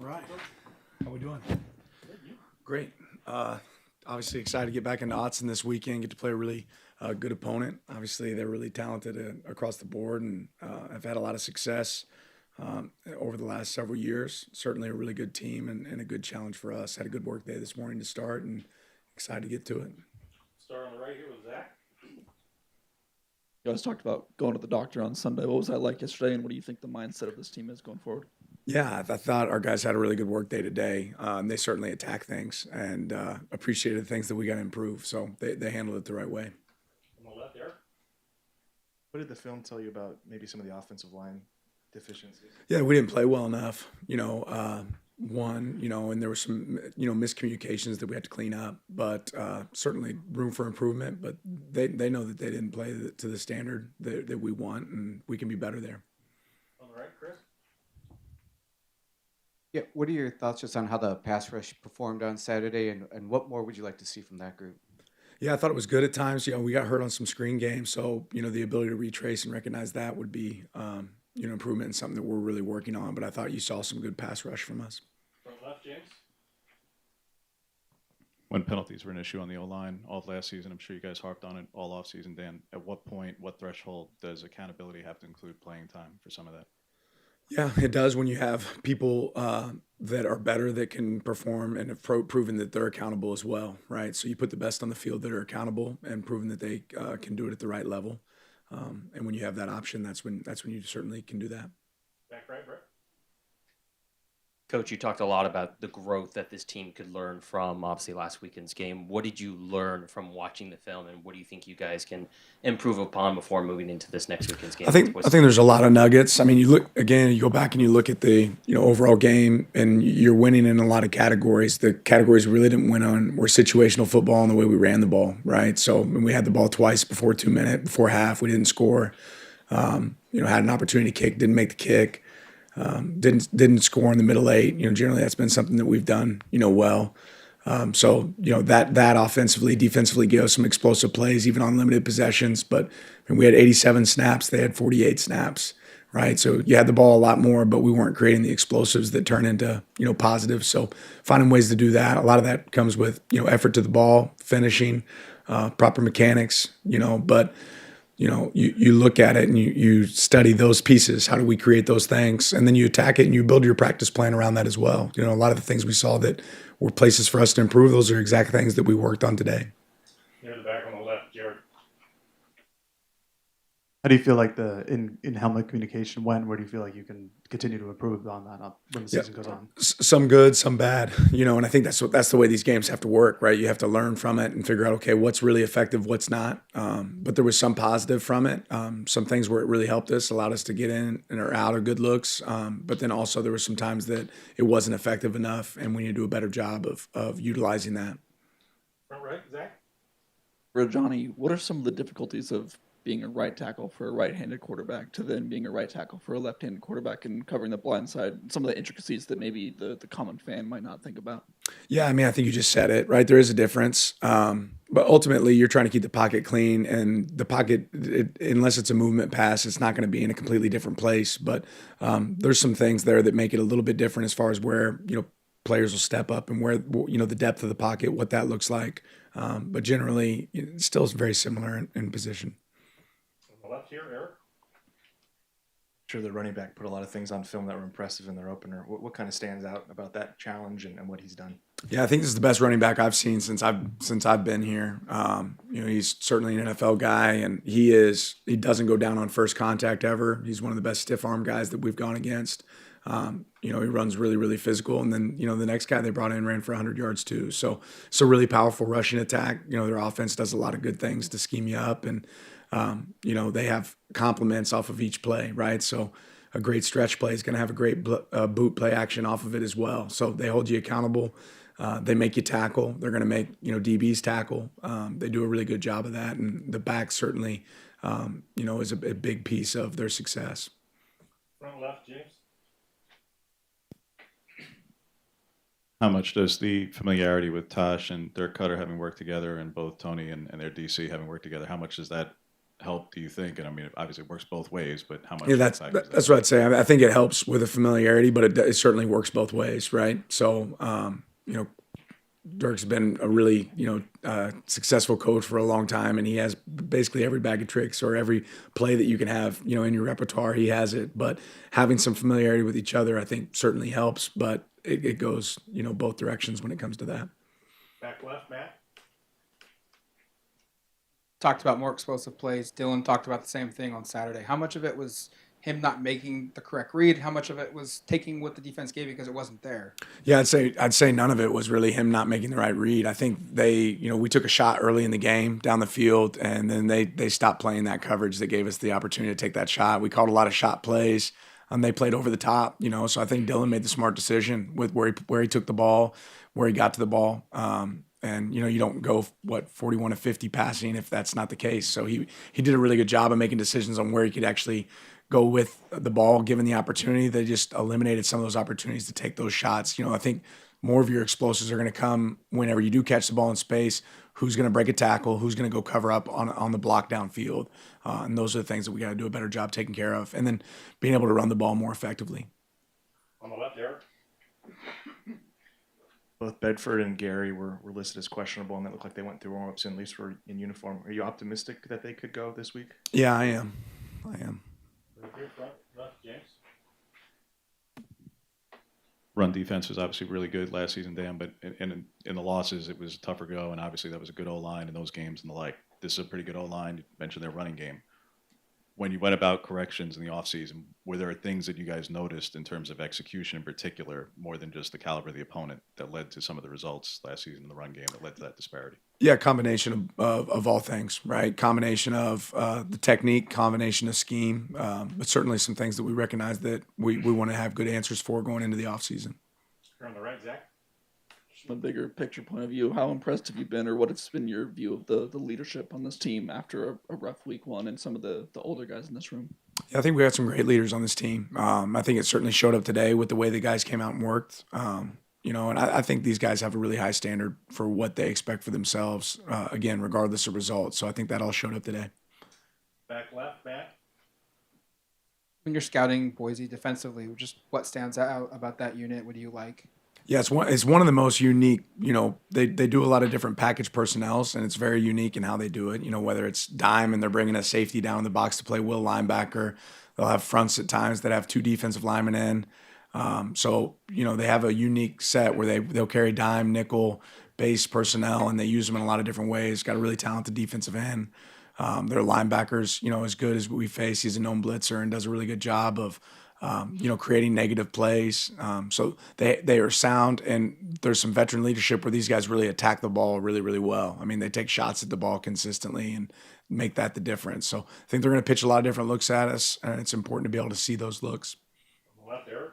right. How we doing? Great. Obviously excited to get back into Autzen this weekend, get to play a really good opponent. Obviously, they're really talented across the board and have had a lot of success over the last several years. Certainly a really good team and a good challenge for us. Had a good work day this morning to start and excited to get to it. Start on the right here with Zach. You guys talked about going to the doctor on Sunday. What was that like yesterday, and what do you think the mindset of this team is going forward? Yeah, I thought our guys had a really good work day today. They certainly attacked things and appreciated the things that we got to improve. So they handled it the right way. On the left there. What did the film tell you about maybe some of the offensive line deficiencies? Yeah, we didn't play well enough. And there were some, miscommunications that we had to clean up. But certainly room for improvement. But they know that they didn't play to the standard that we want, and we can be better there. On the right, Chris. Yeah, what are your thoughts just on how the pass rush performed on Saturday, and what more would you like to see from that group? Yeah, I thought it was good at times. We got hurt on some screen games, so the ability to retrace and recognize that would be improvement and something that we're really working on. But I thought you saw some good pass rush from us. Front left, James. When penalties were an issue on the O-line all of last season, I'm sure you guys harped on it all offseason, Dan. At what point, what threshold does accountability have to include playing time for some of that? Yeah, it does when you have people that are better that can perform and have proven that they're accountable as well, right? So you put the best on the field that are accountable and proven that they can do it at the right level. And when you have that option, that's when you certainly can do that. Back right, Brett. Coach, you talked a lot about the growth that this team could learn from, obviously, last weekend's game. What did you learn from watching the film, and what do you think you guys can improve upon before moving into this next weekend's game? I think there's a lot of nuggets. I mean, you go back and you look at the overall game, and you're winning in a lot of categories. The categories we really didn't win on were situational football and the way we ran the ball, right? So when we had the ball twice before half, we didn't score. Had an opportunity to kick, didn't make the kick. Didn't score in the middle eight. Generally that's been something that we've done, well. That offensively, defensively gave us some explosive plays, even on limited possessions. But we had 87 snaps, they had 48 snaps, right? So you had the ball a lot more, but we weren't creating the explosives that turn into, positives. So finding ways to do that. A lot of that comes with, effort to the ball, finishing, proper mechanics, but you look at it and you study those pieces. How do we create those things? And then you attack it and you build your practice plan around that as well. A lot of the things we saw that were places for us to improve, those are exact things that we worked on today. Near the back on the left, Jared. How do you feel like the in-helmet communication went? Where do you feel like you can continue to improve on that when the season goes on? Some good, some bad, and I think that's the way these games have to work, right? You have to learn from it and figure out, okay, what's really effective, what's not. But there was some positive from it. Some things where it really helped us, allowed us to get in and or out of good looks. But then also there were some times that it wasn't effective enough, and we need to do a better job of utilizing that. Front right, Zach. For Johnny, what are some of the difficulties of being a right tackle for a right-handed quarterback to then being a right tackle for a left-handed quarterback and covering the blind side, some of the intricacies that maybe the common fan might not think about? Yeah, I mean, I think you just said it, right? There is a difference. But ultimately, you're trying to keep the pocket clean, and the pocket, unless it's a movement pass, it's not going to be in a completely different place. But there's some things there that make it a little bit different as far as where, players will step up and where, the depth of the pocket, what that looks like. But generally, it still is very similar in position. On the left here, Eric. Sure, the running back put a lot of things on film that were impressive in their opener. What kind of stands out about that challenge and what he's done? Yeah, I think this is the best running back I've seen since I've been here. He's certainly an NFL guy, and he doesn't go down on first contact ever. He's one of the best stiff arm guys that we've gone against. He runs really, really physical. And then, the next guy they brought in ran for 100 yards too. So it's a really powerful rushing attack. Their offense does a lot of good things to scheme you up. And, they have compliments off of each play, right? So a great stretch play is going to have a great boot play action off of it as well. So they hold you accountable. They make you tackle. They're going to make, DBs tackle. They do a really good job of that. And the back certainly, is a big piece of their success. Front left, James. How much does the familiarity with Tosh and Dirk Cutter having worked together, and both Tony and their DC having worked together, how much does that help do you think? And I mean, obviously it works both ways, but how much? Yeah, that's factors that's that what I'd say. I mean, I think it helps with a familiarity, but it certainly works both ways, right? So, Dirk's been a really, successful coach for a long time, and he has basically every bag of tricks or every play that you can have, in your repertoire. He has it, but having some familiarity with each other, I think, certainly helps. But it goes, both directions when it comes to that. Back left, Matt. Talked about more explosive plays. Dylan talked about the same thing on Saturday. How much of it was him not making the correct read? How much of it was taking what the defense gave because it wasn't there? Yeah, I'd say none of it was really him not making the right read. I think we took a shot early in the game down the field, and then they stopped playing that coverage that gave us the opportunity to take that shot. We called a lot of shot plays. They played over the top, so I think Dylan made the smart decision with where he took the ball, where he got to the ball. And you don't go 41 to 50 passing if that's not the case. So he did a really good job of making decisions on where he could actually go with the ball, given the opportunity. They just eliminated some of those opportunities to take those shots. I think more of your explosives are going to come whenever you do catch the ball in space. Who's going to break a tackle? Who's going to go cover up on the block downfield? And those are the things that we got to do a better job taking care of. And then being able to run the ball more effectively. On the left, Eric. Both Bedford and Gary were listed as questionable, and it looked like they went through warm-ups and at least were in uniform. Are you optimistic that they could go this week? Yeah, I am. Right here, front left, James. Run defense was obviously really good last season, Dan, but in the losses, it was a tougher go, and obviously that was a good O-line in those games and the like. This is a pretty good O-line. You mentioned their running game. When you went about corrections in the offseason, were there things that you guys noticed in terms of execution in particular, more than just the caliber of the opponent, that led to some of the results last season in the run game that led to that disparity? Yeah, combination of all things, right? Combination of the technique, combination of scheme, but certainly some things that we recognize that we want to have good answers for going into the offseason. Here on the right, Zach. From a bigger picture point of view, how impressed have you been, or what has been your view of the leadership on this team after a rough week one and some of the older guys in this room? Yeah, I think we got some great leaders on this team. I think it certainly showed up today with the way the guys came out and worked. And I think these guys have a really high standard for what they expect for themselves, again, regardless of results. So I think that all showed up today. Back left, Matt. When you're scouting Boise defensively, just what stands out about that unit? What do you like? Yeah, it's one of the most unique. They do a lot of different package personnels, and it's very unique in how they do it. Whether it's dime and they're bringing a safety down in the box to play will linebacker. They'll have fronts at times that have two defensive linemen in. So they have a unique set where they'll carry dime, nickel, base personnel, and they use them in a lot of different ways. Got a really talented defensive end. Their linebackers, as good as we face. He's a known blitzer and does a really good job of creating negative plays. So they are sound, and there's some veteran leadership where these guys really attack the ball really, really well. I mean, they take shots at the ball consistently and make that the difference. So I think they're going to pitch a lot of different looks at us, and it's important to be able to see those looks. On the left, Eric.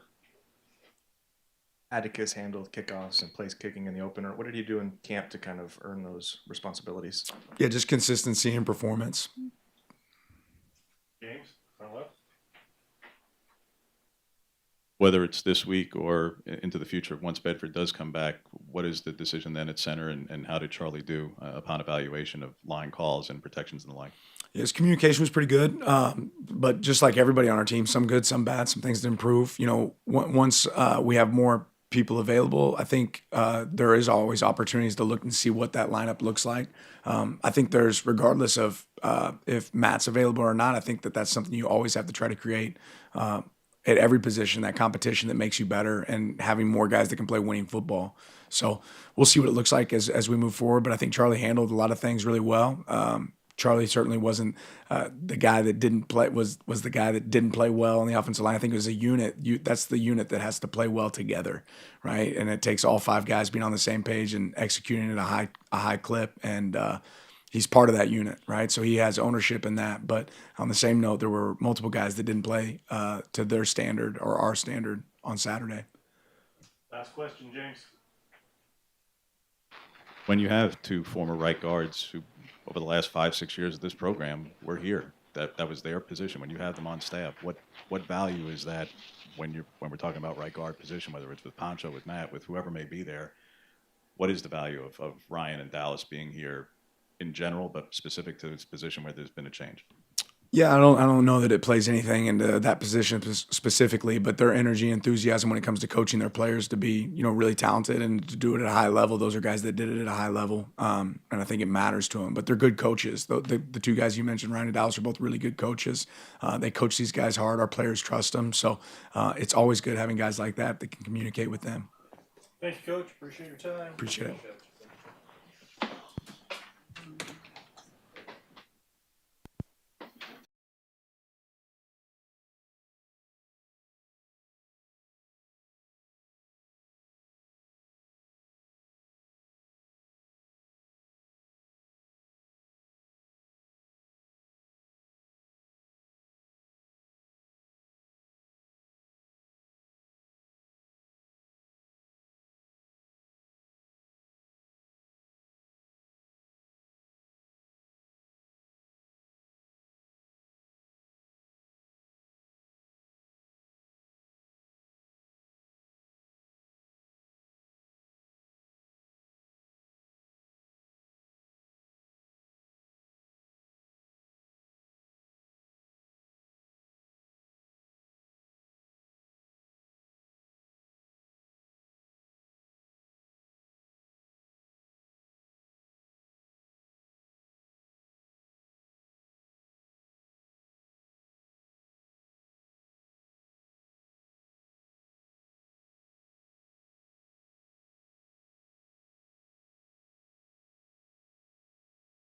Atticus handled kickoffs and plays kicking in the opener. What did he do in camp to kind of earn those responsibilities? Yeah, just consistency and performance. James, front left. Whether it's this week or into the future, once Bedford does come back, what is the decision then at center, and how did Charlie do upon evaluation of line calls and protections and the like? Yeah, his communication was pretty good, but just like everybody on our team, some good, some bad, some things to improve. Once we have more people available, I think there is always opportunities to look and see what that lineup looks like. I think there's, regardless of if Matt's available or not, I think that's something you always have to try to create at every position, that competition that makes you better, and having more guys that can play winning football. So we'll see what it looks like as we move forward. But I think Charlie handled a lot of things really well. Charlie certainly wasn't the guy that didn't play. Was the guy that didn't play well on the offensive line. I think it was a unit. That's the unit that has to play well together, right? And it takes all five guys being on the same page and executing at a high clip. And he's part of that unit, right? So he has ownership in that. But on the same note, there were multiple guys that didn't play to their standard or our standard on Saturday. Last question, James. When you have two former right guards who, over the last 5-6 years of this program, were here, that was their position. When you have them on staff, what value is that when we're talking about right guard position, whether it's with Pancho, with Matt, with whoever may be there? What is the value of Ryan and Dallas being here in general, but specific to this position where there's been a change? Yeah, I don't know that it plays anything into that position specifically, but their energy, enthusiasm when it comes to coaching their players to be, really talented and to do it at a high level. Those are guys that did it at a high level, and I think it matters to them. But they're good coaches. The two guys you mentioned, Ryan and Dallas, are both really good coaches. They coach these guys hard. Our players trust them, so it's always good having guys like that can communicate with them. Thank you, Coach. Appreciate your time. Appreciate it. Coach.